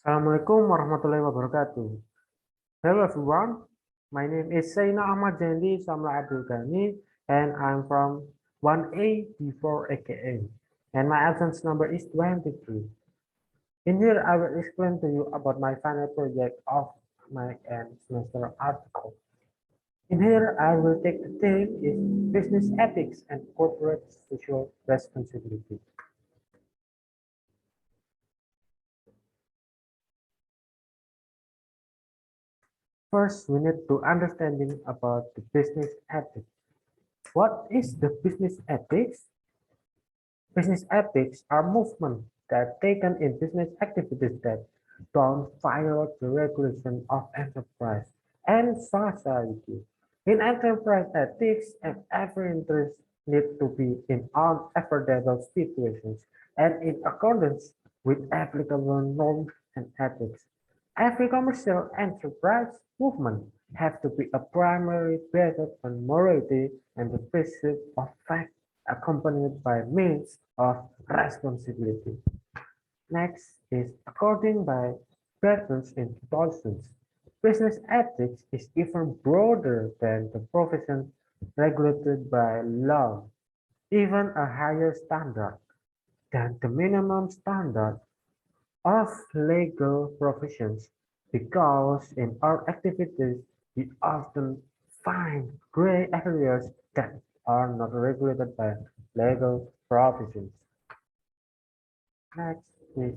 Assalamualaikum warahmatullahi wabarakatuh. Hello everyone, my name is Tseina Achmad Zendie, Samla Ghannie, and I'm from 1A D4 AKM, and my absence number is 23. In here, I will explain to you about my final project of my end semester article. In here, I will take the theme is business ethics and corporate social responsibility. First, we need to understanding about the business ethics. What is the business ethics? Business ethics are movements that taken in business activities that don't violate the regulation of enterprise and society. In enterprise ethics, every interest needs to be in unavoidable situations and in accordance with applicable norms and ethics. Every commercial enterprise movement have to be a primary based on morality and the pursuit of fact accompanied by means of responsibility. Next is according by Bertels in 2000s. Business ethics is even broader than the profession regulated by law, even a higher standard than the minimum standard of legal professions, because in our activities we often find gray areas that are not regulated by legal professions. Next is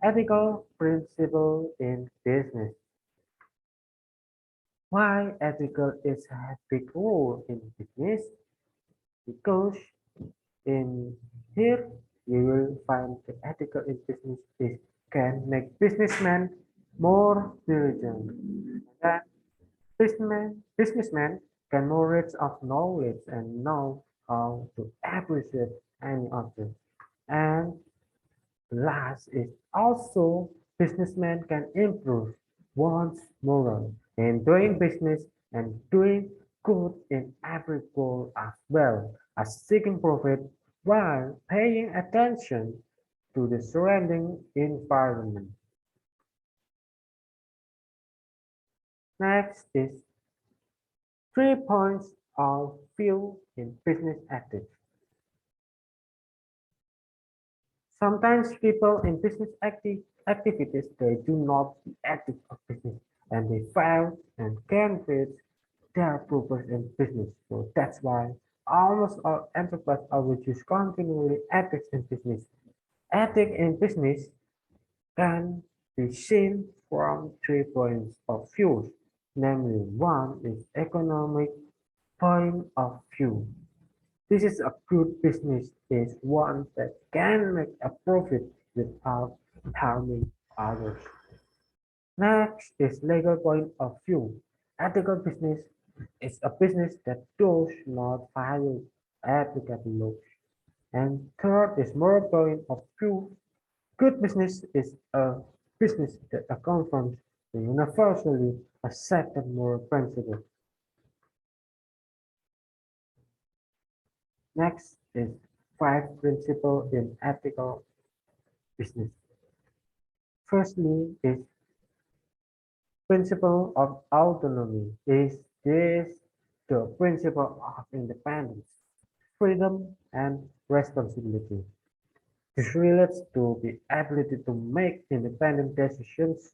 ethical principle in business. Why ethical is a big role in business? Because in here you will find the ethical in business is can make businessmen more diligent. And businessmen can more rich of knowledge and know how to appreciate any object. And last is also businessmen can improve one's moral in doing business and doing good in every goal as well as seeking profit while paying attention to the surrounding environment. Next is 3 points of view in business ethics. Sometimes people in business activities, they do not the ethics of business and they fail and can reach their purpose in business. So that's why almost all enterprises always use continually ethics in business. Ethics in business can be seen from 3 points of view. Namely, one is economic point of view. This is a good business is one that can make a profit without harming others. Next is legal point of view. Ethical business is a business that does not violate applicable laws. And third is moral point of view. Good business is a business that confirms the universally accepted moral principle. Next is 5 principles in ethical business. Firstly is principle of autonomy. Is this the principle of independence, freedom, and responsibility? This relates to the ability to make independent decisions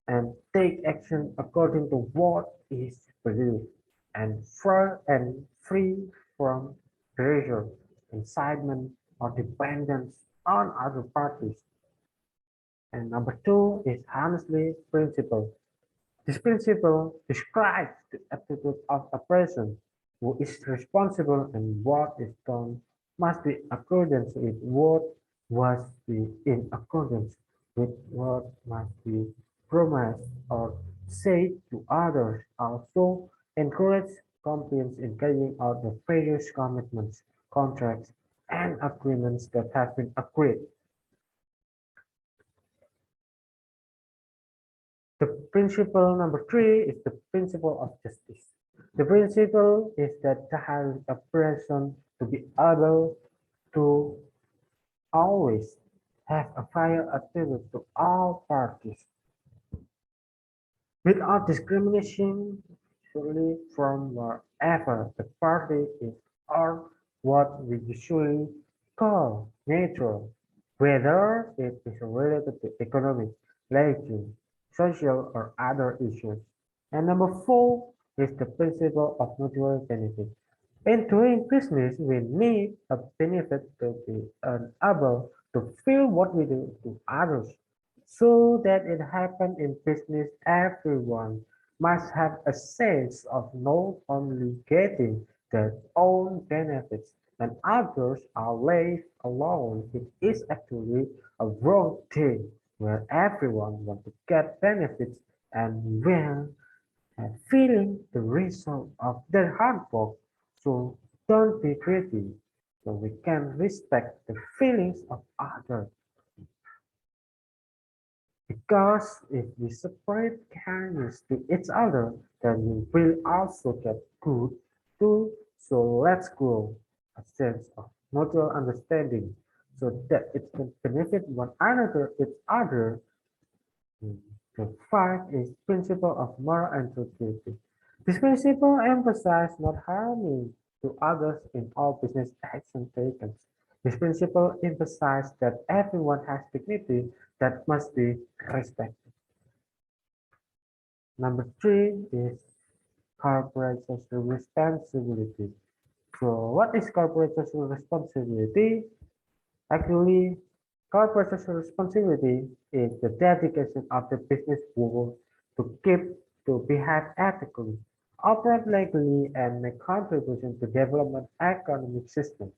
and take action according to what is believed and free from pressure, incitement, or dependence on other parties. And number two is honestly principle. This principle describes the attitude of a person who is responsible, and what is done must be accordance with what must be in accordance with what must be promised or said to others. Also encourage compliance in carrying out the various commitments, contracts, and agreements that have been agreed. The principle number three is the principle of justice. The principle is that has a person to be able to always have a fair attitude to all parties, without discrimination, usually from wherever the party is or what we usually call neutral, whether it is related to economic, legal, social, or other issues. And number four is the principle of mutual benefit. In doing business, we need a benefit to be able to feel what we do to others. So that it happens in business, everyone must have a sense of not only getting their own benefits and others are left alone. It is actually a wrong thing where everyone wants to get benefits and when feeling the result of their hard work. So don't be greedy. So we can respect the feelings of others. Because if we separate kindness to each other, then we will also get good too. So let's grow a sense of mutual understanding so that it can benefit one another, each other. The five is principle of moral integrity. This principle emphasizes not harming to others in all business action taken. This principle emphasizes that everyone has dignity that must be respected. Number three is corporate social responsibility. So what is corporate social responsibility? Actually, corporate social responsibility is the dedication of the business world to keep to behave ethically, operate legally, and make contribution to development economic system,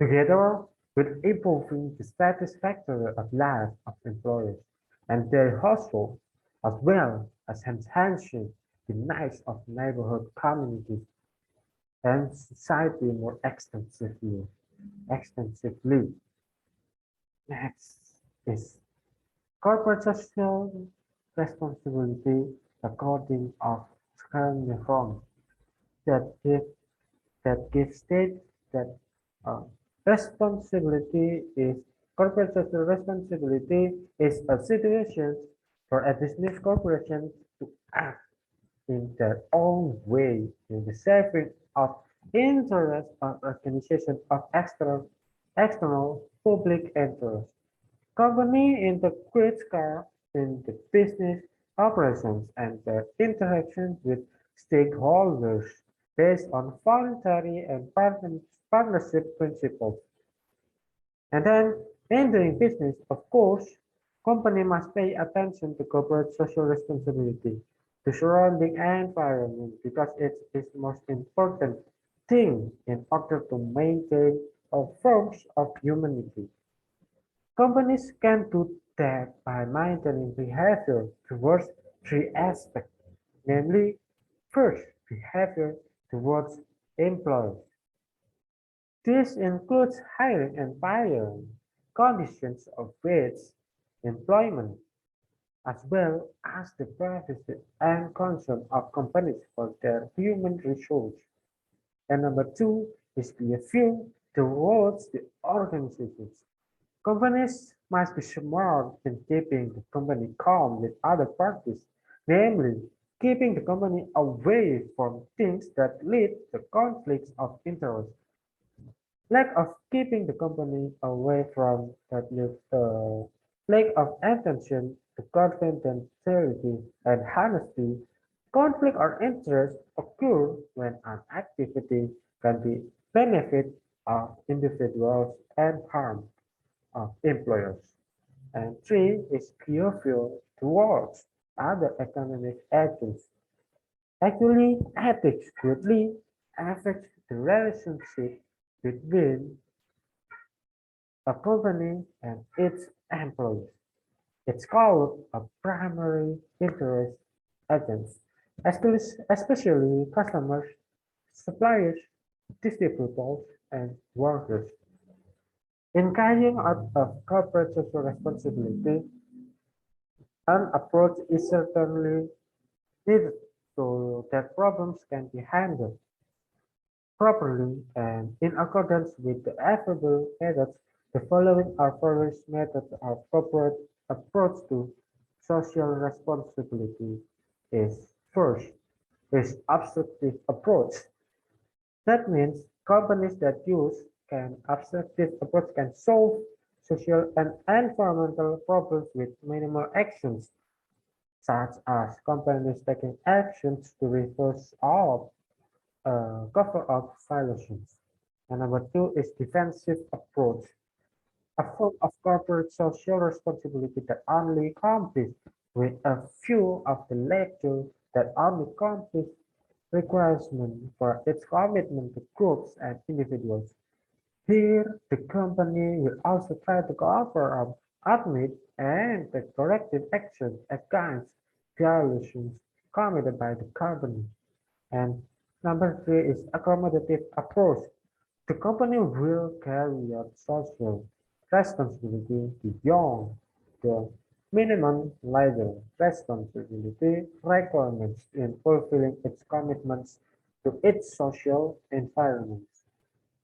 together with improving the satisfaction of life of employees and their households, as well as enhancing the needs of neighborhood communities and society more extensively. Extensively. Next is corporate social responsibility according of current reform that give that gives state that uh, responsibility is corporate social responsibility is a situation for a business corporation to act in their own way in the service of interest of organization of external public interest. Company integrates car in the business operations and their interactions with stakeholders based on voluntary and partnership principles. And then, in doing business, of course, company must pay attention to corporate social responsibility, to surrounding environment, because it is the most important thing in order to maintain a forms of humanity. Companies can do that by maintaining behavior towards three aspects, namely, first, behavior towards employees. This includes hiring and firing, conditions of wage, employment, as well as the privacy and concern of companies for their human resources. And number two is behavior towards the organizations. Companies must be smart in keeping the company calm with other parties, namely, keeping the company away from things that lead to conflicts of interest. Lack of keeping the company away from that leads lack of attention to confidentiality and honesty. Conflict or interest occur when an activity can be benefit of individuals and harm of employers. And three is behavior towards other economic agents. Actually, ethics greatly affects the relationship between a company and its employees. It's called a primary interest agents, especially customers, suppliers, distributors, and workers. In carrying out of corporate social responsibility, an approach is certainly needed so that problems can be handled properly and in accordance with the available methods The following are various methods of corporate approach to social responsibility. Is first is obstructive approach. That means companies that use an obstructive approach can solve social and environmental problems with minimal actions, such as companies taking actions to reverse all cover-up violations. And number two is defensive approach, a form of corporate social responsibility that only complies with a few of the lecture that only complies requirements for its commitment to groups and individuals. Here, the company will also try to cover up, admit, and take corrective action against violations committed by the company. And number three is accommodative approach. The company will carry out social responsibility beyond the minimum legal responsibility requirements in fulfilling its commitments to its social environment.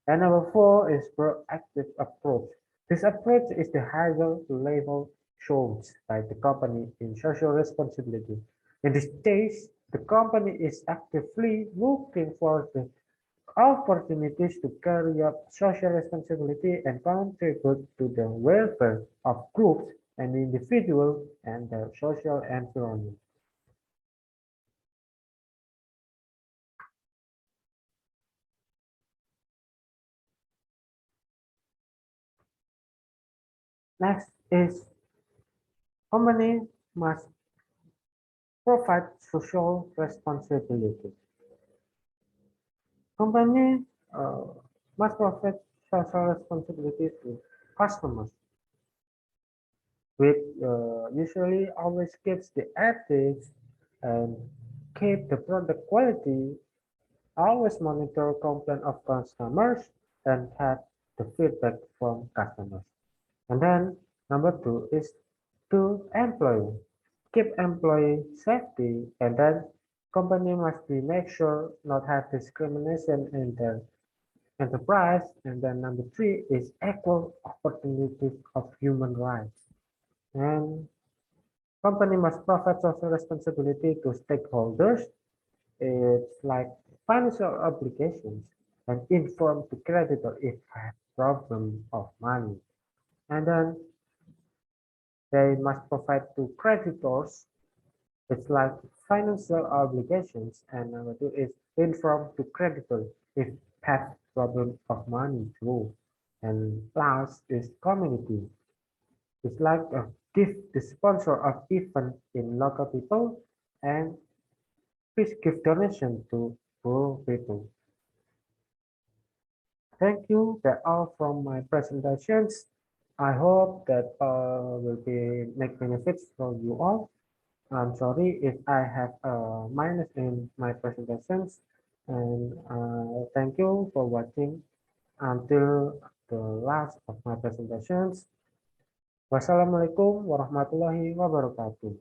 And number four is proactive approach. This approach is the higher level shown by the company in social responsibility. In this case, the company is actively looking for the opportunities to carry out social responsibility and contribute to the welfare of groups and individuals and their social environment. Next is company must provide social responsibility. Company uh, must provide social responsibility to customers, which usually always keeps the ethics and keep the product quality, always monitor complaint of customers and have the feedback from customers. And then number two is to employee. Keep employee safety and then company must be make sure not have discrimination in their enterprise. And then number three is equal opportunities of human rights. And company must provide social responsibility to stakeholders. It's like financial obligations and inform the creditor if have problem of money. And then they must provide to creditors. It's like financial obligations. And number two is inform to creditor if have problem of money too. And last is community. It's like a gift the sponsor of event in local people and please give donation to poor people. Thank you. That's all from my presentations. I hope that will be make benefits for you all. I'm sorry if I have a minus in my presentations, and thank you for watching until the last of my presentations. Wassalamualaikum warahmatullahi wabarakatuh.